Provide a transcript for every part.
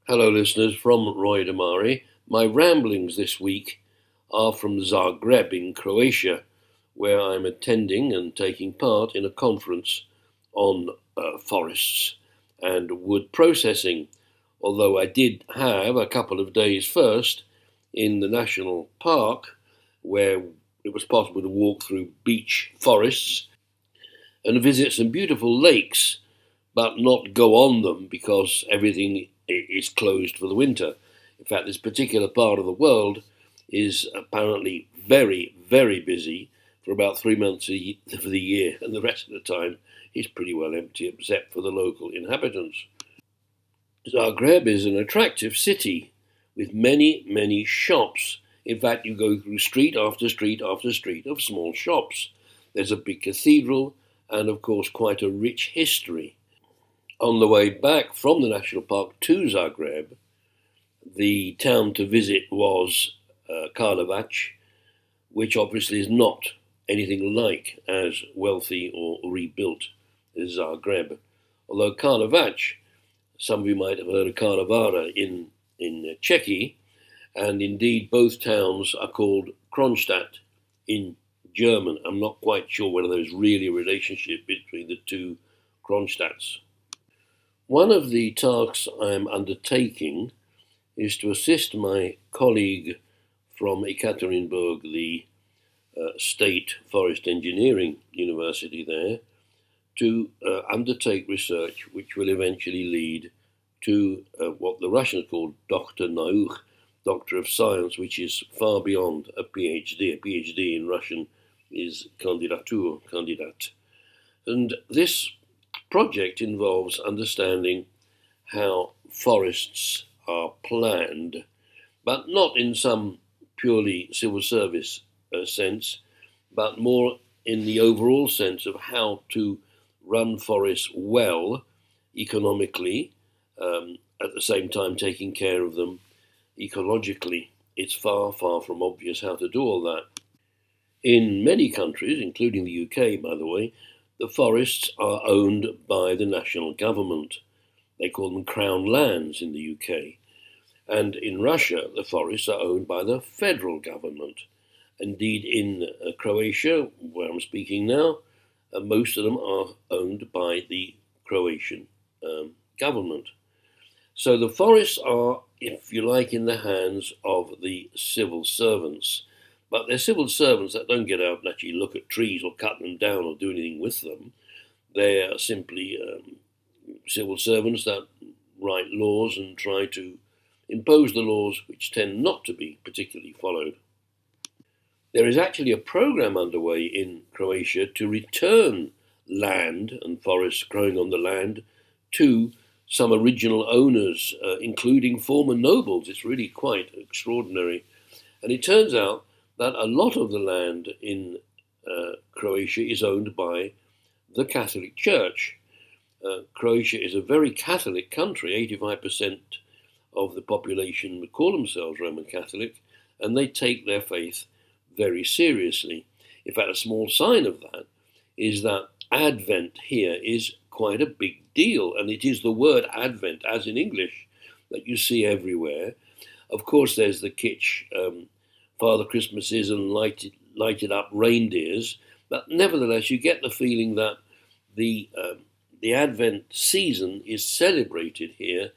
Hello, listeners from Roy Damari. My ramblings this week are from Zagreb in Croatia, where I'm attending and taking part in a conference on forests and wood processing. Although I did have a couple of days first in the national park, where it was possible to walk through beech forests and visit some beautiful lakes, but not go on them because everything is closed for the winter. In fact, this particular part of the world is apparently very, very busy for about 3 months of the year, and the rest of the time is pretty well empty except for the local inhabitants. Zagreb is an attractive city with many, many shops. In fact, you go through street after street after street of small shops. There's a big cathedral and, of course, quite a rich history. On the way back from the national park to Zagreb, the town to visit was Karlovac, which obviously is not anything like as wealthy or rebuilt as Zagreb. Although Karlovac, some of you might have heard of Karlovara in Czechia, and indeed both towns are called Kronstadt in German. I'm not quite sure whether there's really a relationship between the two Kronstadts. One of the tasks I'm undertaking is to assist my colleague from Ekaterinburg, the State Forest Engineering University there, to undertake research which will eventually lead to what the Russians call Doktor Nauk, Doctor of Science, which is far beyond a PhD. A PhD in Russian is kandidat. And this project involves understanding how forests are planned, but not in some purely civil service sense, but more in the overall sense of how to run forests well, economically, at the same time taking care of them ecologically. It's far, far from obvious how to do all that. In many countries, including the UK, by the way, the forests are owned by the national government. They call them crown lands in the UK. And in Russia, the forests are owned by the federal government. Indeed, in Croatia, where I'm speaking now, most of them are owned by the Croatian government. So the forests are, if you like, in the hands of the civil servants. But they're civil servants that don't get out and actually look at trees or cut them down or do anything with them. They're simply civil servants that write laws and try to impose the laws which tend not to be particularly followed. There is actually a program underway in Croatia to return land and forests growing on the land to some original owners, including former nobles. It's really quite extraordinary. And it turns out that a lot of the land in Croatia is owned by the Catholic Church. Croatia is a very Catholic country. 85% of the population would call themselves Roman Catholic, and they take their faith very seriously. In fact, a small sign of that is that Advent here is quite a big deal, and it is the word Advent, as in English, that you see everywhere. Of course, there's the kitsch Father Christmases and lighted up reindeers, but nevertheless, you get the feeling that the Advent season is celebrated here,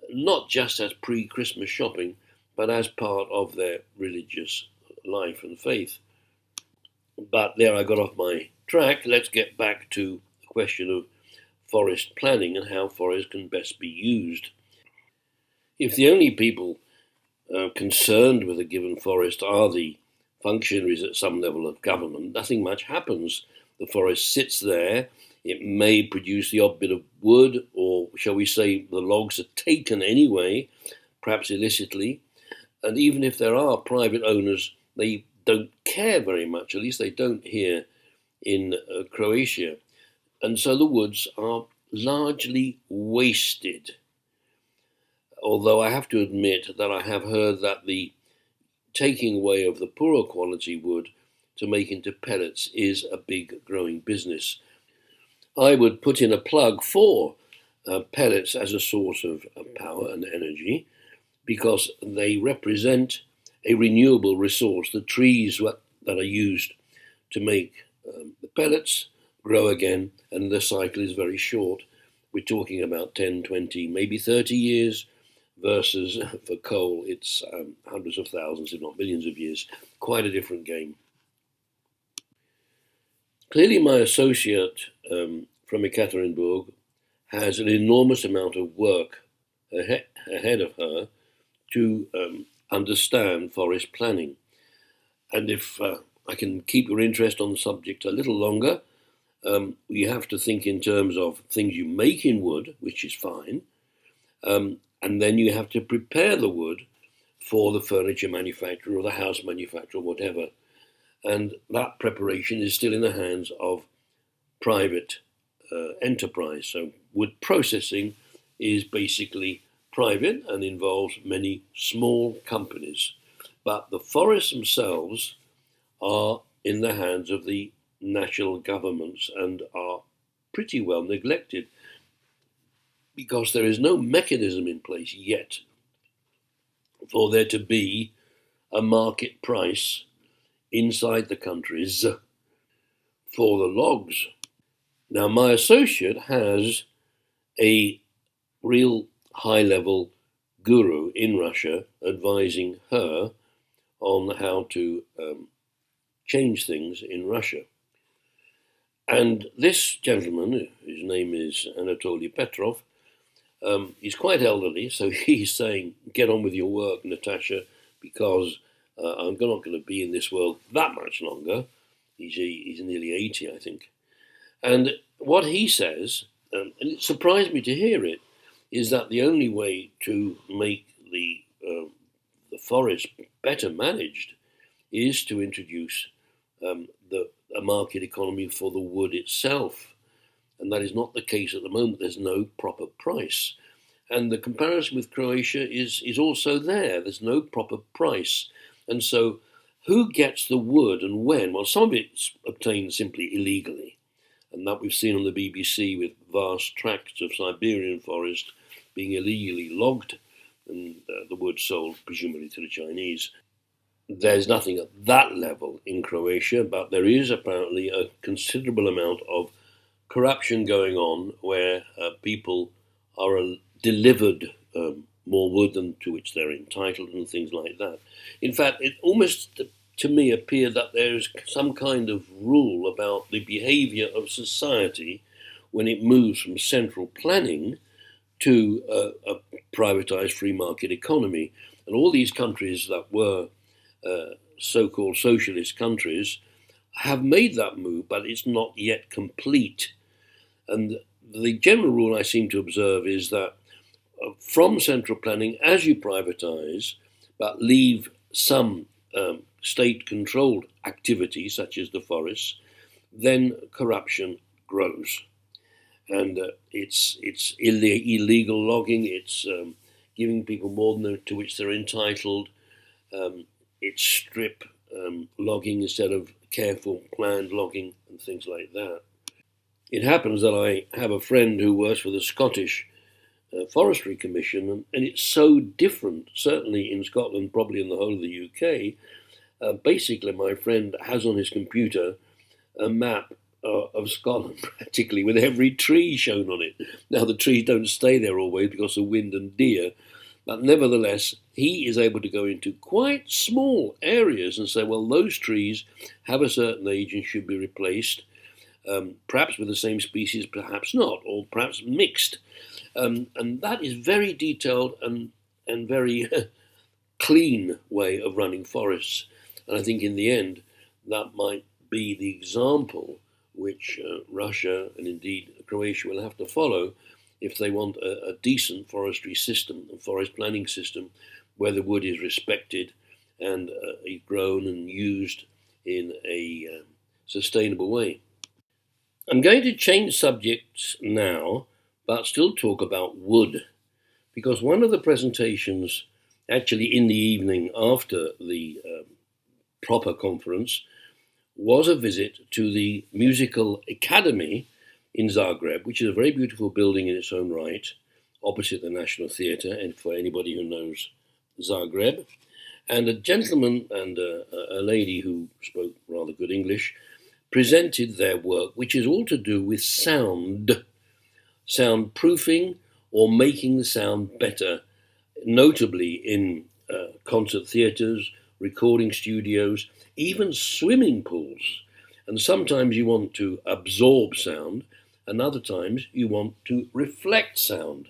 not just as pre-Christmas shopping, but as part of their religious life and faith. But there I got off my track. Let's get back to the question of forest planning and how forests can best be used. If the only people concerned with a given forest are the functionaries at some level of government, nothing much happens. The forest sits there. It may produce the odd bit of wood, or shall we say the logs are taken anyway, perhaps illicitly. And even if there are private owners, they don't care very much, at least they don't here in Croatia. And so the woods are largely wasted. Although I have to admit that I have heard that the taking away of the poorer quality wood to make into pellets is a big growing business. I would put in a plug for pellets as a source of power and energy because they represent a renewable resource. The trees that are used to make the pellets grow again, and the cycle is very short. We're talking about 10, 20, maybe 30 years, versus for coal, it's hundreds of thousands, if not millions of years. Quite a different game. Clearly, my associate from Ekaterinburg has an enormous amount of work ahead of her to understand forest planning. And if I can keep your interest on the subject a little longer, you have to think in terms of things you make in wood, which is fine, and then you have to prepare the wood for the furniture manufacturer or the house manufacturer or whatever. And that preparation is still in the hands of private enterprise. So wood processing is basically private and involves many small companies. But the forests themselves are in the hands of the national governments and are pretty well neglected because there is no mechanism in place yet for there to be a market price inside the countries for the logs. Now, my associate has a real high-level guru in Russia advising her on how to change things in Russia. And this gentleman, his name is Anatoly Petrov, he's quite elderly, so he's saying, get on with your work, Natasha, because I'm not going to be in this world that much longer. He's nearly 80, I think. And what he says, and it surprised me to hear it, is that the only way to make the forest better managed is to introduce a market economy for the wood itself. And that is not the case at the moment. There's no proper price. And the comparison with Croatia is also there. There's no proper price. And so who gets the wood and when? Well, some of it's obtained simply illegally. And that we've seen on the BBC with vast tracts of Siberian forest being illegally logged and the wood sold presumably to the Chinese. There's nothing at that level in Croatia, but there is apparently a considerable amount of corruption going on where people are delivered more wood than to which they're entitled and things like that. In fact, it almost to me appeared that there's some kind of rule about the behavior of society when it moves from central planning to a privatized free market economy. And all these countries that were so-called socialist countries have made that move, but it's not yet complete. And the general rule I seem to observe is that from central planning, as you privatize, but leave some state-controlled activities, such as the forests, then corruption grows. And it's illegal logging, it's giving people more than to which they're entitled, it's strip logging instead of careful, planned logging and things like that. It happens that I have a friend who works for the Scottish Forestry Commission, and it's so different, certainly in Scotland, probably in the whole of the UK. Basically, my friend has on his computer a map of Scotland, practically, with every tree shown on it. Now, the trees don't stay there always because of wind and deer, but nevertheless, he is able to go into quite small areas and say, well, those trees have a certain age and should be replaced, perhaps with the same species, perhaps not, or perhaps mixed. And that is very detailed and very clean way of running forests. And I think in the end, that might be the example which Russia and indeed Croatia will have to follow if they want a decent forestry system, a forest planning system, where the wood is respected and is grown and used in a sustainable way. I'm going to change subjects now, but still talk about wood, because one of the presentations, actually in the evening after the proper conference, was a visit to the musical academy in Zagreb, which is a very beautiful building in its own right, opposite the National Theatre, and for anybody who knows Zagreb. And a gentleman and a lady who spoke rather good English presented their work, which is all to do with soundproofing or making the sound better, notably in concert theatres, recording studios, even swimming pools. And sometimes you want to absorb sound, and other times you want to reflect sound.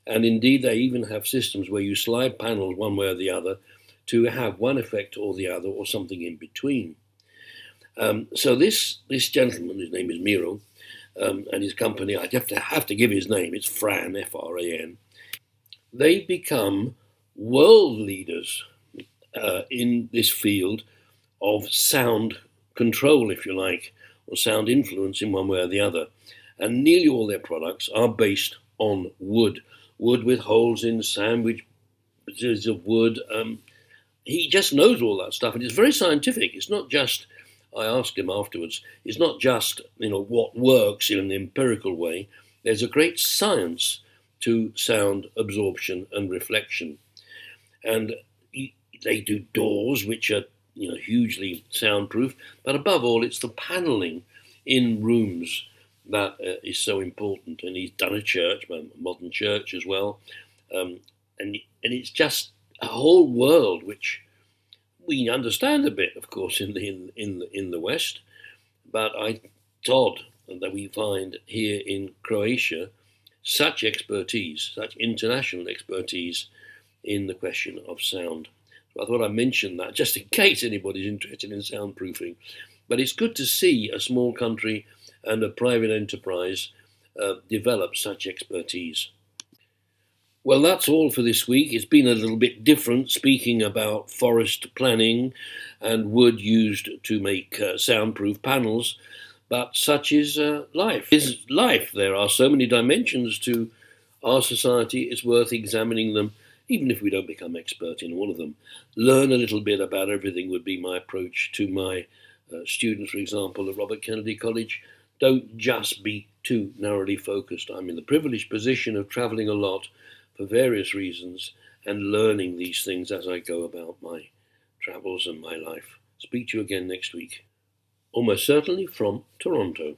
And indeed, they even have systems where you slide panels one way or the other to have one effect or the other, or something in between. So this gentleman, his name is Miro, and his company, I have to give his name. It's Fran, F-R-A-N. They become world leaders in this field of sound control, if you like, or sound influence in one way or the other. And nearly all their products are based on wood with holes in, sandwiches of wood. He just knows all that stuff, and it's very scientific. It's not just, I asked him afterwards, it's not just, what works in an empirical way. There's a great science to sound absorption and reflection. And they do doors, which are, hugely soundproof, but above all, it's the paneling in rooms that is so important. And he's done a church, a modern church as well. And it's just a whole world which we understand a bit, of course, in the West, but it's odd that we find here in Croatia such expertise, such international expertise in the question of sound. So I thought I'd mention that just in case anybody's interested in soundproofing. But it's good to see a small country and a private enterprise develop such expertise. Well, that's all for this week. It's been a little bit different, speaking about forest planning and wood used to make soundproof panels, but such is life. There are so many dimensions to our society, it's worth examining them, even if we don't become expert in all of them. Learn a little bit about everything would be my approach to my students, for example, at Robert Kennedy College. Don't just be too narrowly focused. I'm in the privileged position of travelling a lot for various reasons and learning these things as I go about my travels and my life. Speak to you again next week. Almost certainly from Toronto.